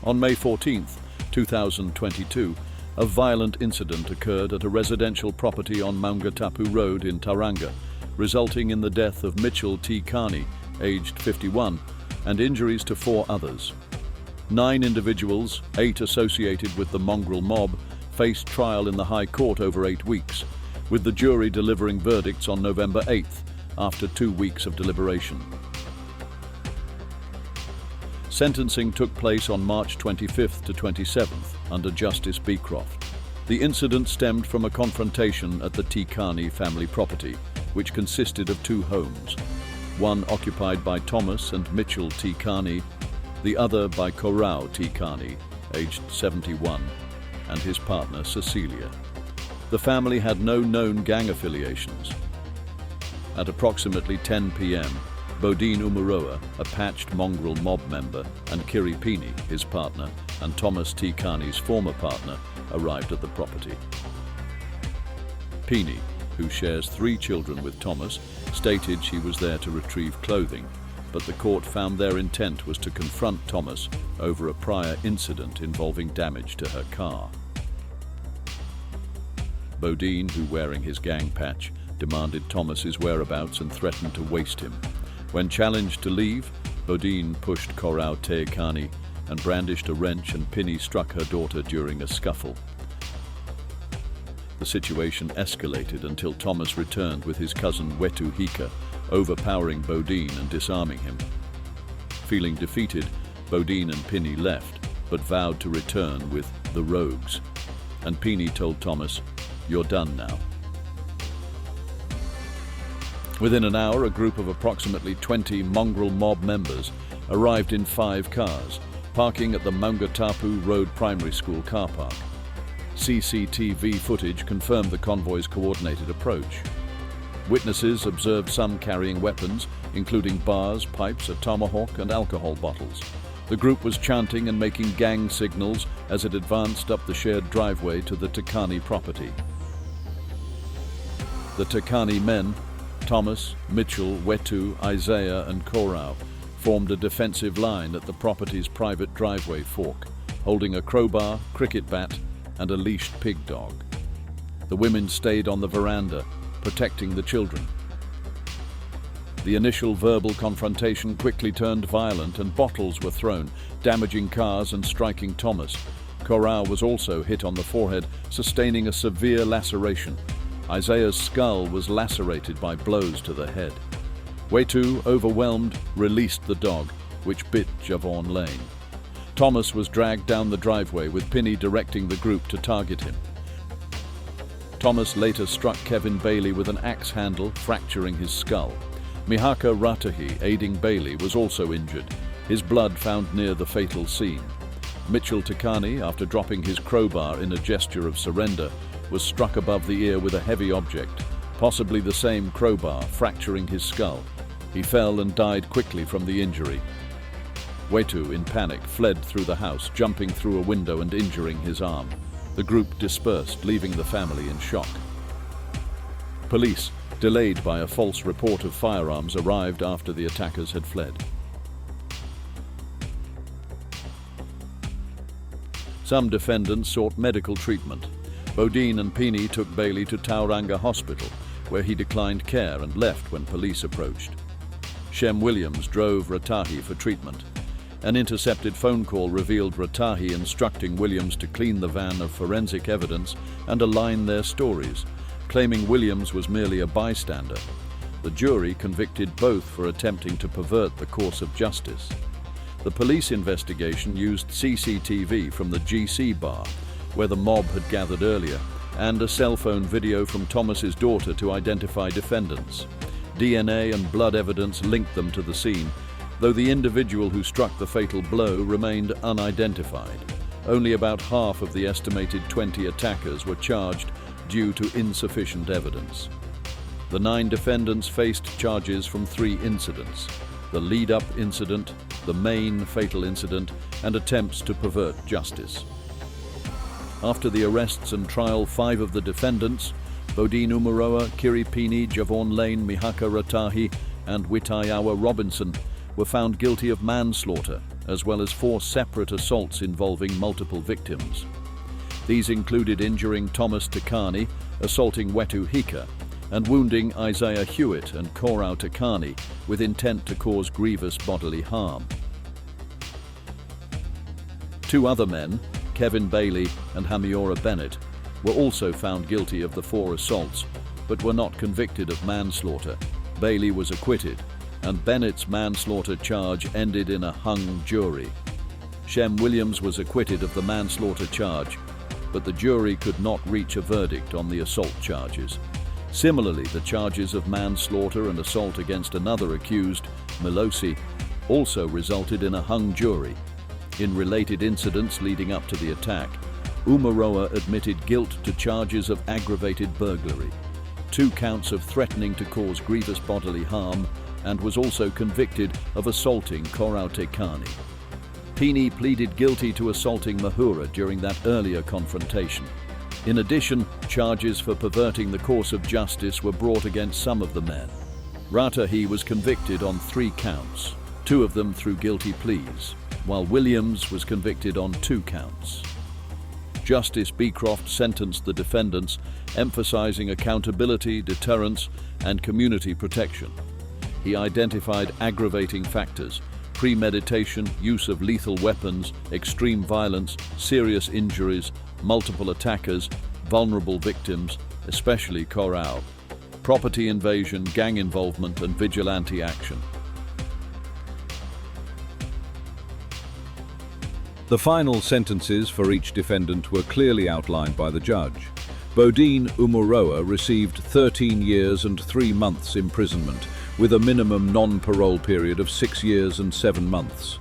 On May 14, 2022, a violent incident occurred at a residential property on Maungatapu Road in Tauranga, resulting in the death of Mitchell Te Kani, aged 51, and injuries to 4 others. 9 individuals, 8 associated with the Mongrel Mob, faced trial in the High Court over 8 weeks, with the jury delivering verdicts on November 8th, after 2 weeks of deliberation. Sentencing took place on March 25th to 27th under Justice Beecroft. The incident stemmed from a confrontation at the Tea Kani family property, which consisted of 2 homes, one occupied by Thomas and Mitchell Te Kani, the other by Korau Te Kani, aged 71, and his partner Cecilia. The family had no known gang affiliations. At approximately 10 p.m., Bodine Umuroa, a patched Mongrel Mob member, and Kiri Pini, his partner, and Thomas Te Kani's former partner, arrived at the property. Pini, who shares 3 children with Thomas, stated she was there to retrieve clothing, but the court found their intent was to confront Thomas over a prior incident involving damage to her car. Bodine, who wearing his gang patch, demanded Thomas's whereabouts and threatened to waste him. When challenged to leave, Bodine pushed Korau Te Kani and brandished a wrench, and Pini struck her daughter during a scuffle. The situation escalated until Thomas returned with his cousin 𝗹𝗶𝗍𝗺, overpowering Bodine and disarming him. Feeling defeated, Bodine and Pini left, but vowed to return with the rogues. And Pini told Thomas, "You're done now." Within an hour, a group of approximately 20 Mongrel Mob members arrived in 5 cars, parking at the Maungatapu Road Primary School car park. CCTV footage confirmed the convoy's coordinated approach. Witnesses observed some carrying weapons, including bars, pipes, a tomahawk, and alcohol bottles. The group was chanting and making gang signals as it advanced up the shared driveway to the Te Kani property. The Te Kani men, Thomas, Mitchell, 𝗹𝗶𝗍𝗺, Isaiah, and Korau, formed a defensive line at the property's private driveway fork, holding a crowbar, cricket bat, and a leashed pig dog. The women stayed on the veranda, protecting the children. The initial verbal confrontation quickly turned violent, and bottles were thrown, damaging cars and striking Thomas. Korau was also hit on the forehead, sustaining a severe laceration. Isaiah's skull was lacerated by blows to the head. 𝗹𝗶𝗍𝗺, overwhelmed, released the dog, which bit Jahvaun Layne. Thomas was dragged down the driveway, with Pini directing the group to target him. Thomas later struck Kevin Bailey with an axe handle, fracturing his skull. Mihaka Ratahi, aiding Bailey, was also injured, his blood found near the fatal scene. Mitchell Te Kani, after dropping his crowbar in a gesture of surrender, was struck above the ear with a heavy object, possibly the same crowbar, fracturing his skull. He fell and died quickly from the injury. 𝗹𝗶𝗍𝗺, in panic, fled through the house, jumping through a window and injuring his arm. The group dispersed, leaving the family in shock. Police, delayed by a false report of firearms, arrived after the attackers had fled. Some defendants sought medical treatment. Bodine and Pini took Bailey to Tauranga Hospital, where he declined care and left when police approached. Shem Williams drove Ratahi for treatment. An intercepted phone call revealed Ratahi instructing Williams to clean the van of forensic evidence and align their stories, claiming Williams was merely a bystander. The jury convicted both for attempting to pervert the course of justice. The police investigation used CCTV from the GC bar, where the mob had gathered earlier, and a cell phone video from Thomas's daughter to identify defendants. DNA and blood evidence linked them to the scene, though the individual who struck the fatal blow remained unidentified. Only about half of the estimated 20 attackers were charged due to insufficient evidence. The 9 defendants faced charges from 3 incidents: the lead-up incident, the main fatal incident, and attempts to pervert justice. After the arrests and trial, 5 of the defendants, Bodine Umuroa, Kiri Pini, Jahvaun Layne, Mihaka Ratahi, and Witaiawa Robinson, were found guilty of manslaughter, as well as 4 separate assaults involving multiple victims. These included injuring Thomas Te Kani, assaulting 𝗹𝗶𝗸𝗁, and wounding 𝗹𝗂𝗃𝗃 and Korau Te Kani with intent to cause grievous bodily harm. 2 other men, Bailey and Hamiora Bennett, were also found guilty of the 4 assaults, but were not convicted of manslaughter. Bailey was acquitted, and Bennett's manslaughter charge ended in a hung jury. Shem Williams was acquitted of the manslaughter charge, but the jury could not reach a verdict on the assault charges. Similarly, the charges of manslaughter and assault against another accused, Milosi, also resulted in a hung jury. In related incidents leading up to the attack, Umuroa admitted guilt to charges of aggravated burglary, 2 counts of threatening to cause grievous bodily harm, and was also convicted of assaulting Korau Te Kani. Pini pleaded guilty to assaulting Mahura during that earlier confrontation. In addition, charges for perverting the course of justice were brought against some of the men. Ratahi was convicted on 3 counts, 2 of them through guilty pleas, while Williams was convicted on 2 counts. Justice Beecroft sentenced the defendants, emphasizing accountability, deterrence, and community protection. He identified aggravating factors: premeditation, use of lethal weapons, extreme violence, serious injuries, multiple attackers, vulnerable victims, especially Korau, property invasion, gang involvement, and vigilante action. The final sentences for each defendant were clearly outlined by the judge. Bodine Umuroa received 13 years and 3 months imprisonment, with a minimum non-parole period of 6 years and 7 months.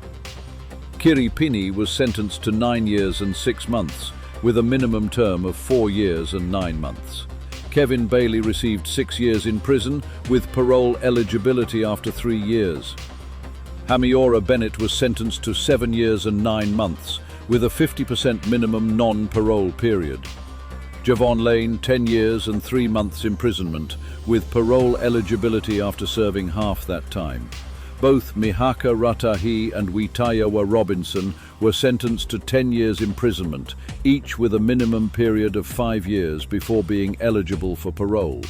Kiri Pini was sentenced to 9 years and 6 months, with a minimum term of 4 years and 9 months. Bailey received 6 years in prison, with parole eligibility after 3 years. Hamiora Bennett was sentenced to 7 years and 9 months, with a 50% minimum non-parole period. Jahvaun Layne, 10 years and 3 months imprisonment, with parole eligibility after serving half that time. Both Mihaka Ratahi and Witaiawa Robinson were sentenced to 10 years imprisonment, each with a minimum period of 5 years before being eligible for parole.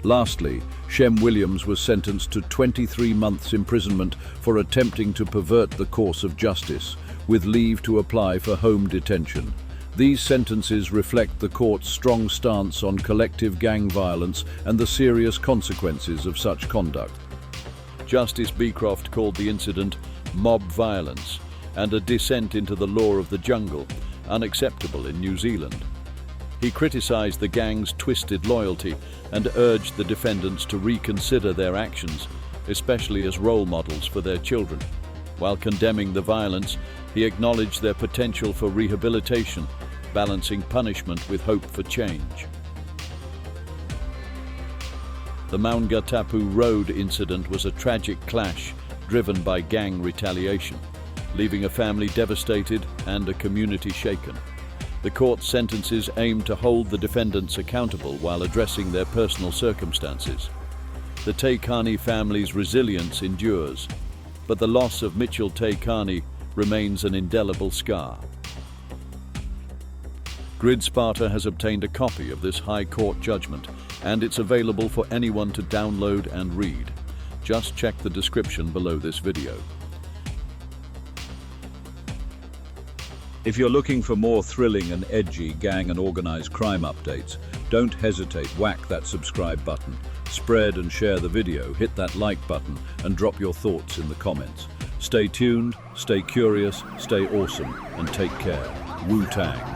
Lastly, Shem Williams was sentenced to 23 months imprisonment for attempting to pervert the course of justice, with leave to apply for home detention. These sentences reflect the court's strong stance on collective gang violence and the serious consequences of such conduct. Justice Beecroft called the incident mob violence and a descent into the law of the jungle unacceptable in New Zealand. He criticized the gang's twisted loyalty and urged the defendants to reconsider their actions, especially as role models for their children. While condemning the violence, he acknowledged their potential for rehabilitation, balancing punishment with hope for change. The Maungatapu Road incident was a tragic clash driven by gang retaliation, leaving a family devastated and a community shaken. The court's sentences aimed to hold the defendants accountable while addressing their personal circumstances. The Te Kani family's resilience endures, but the loss of Mitchell Te Kani remains an indelible scar. Sparta has obtained a copy of this High Court judgment, and it's available for anyone to download and read. Just check the description below this video. If you're looking for more thrilling and edgy gang and organized crime updates, don't hesitate, whack that subscribe button, spread and share the video, hit that like button, and drop your thoughts in the comments. Stay tuned, stay curious, stay awesome, and take care. Wu-Tang.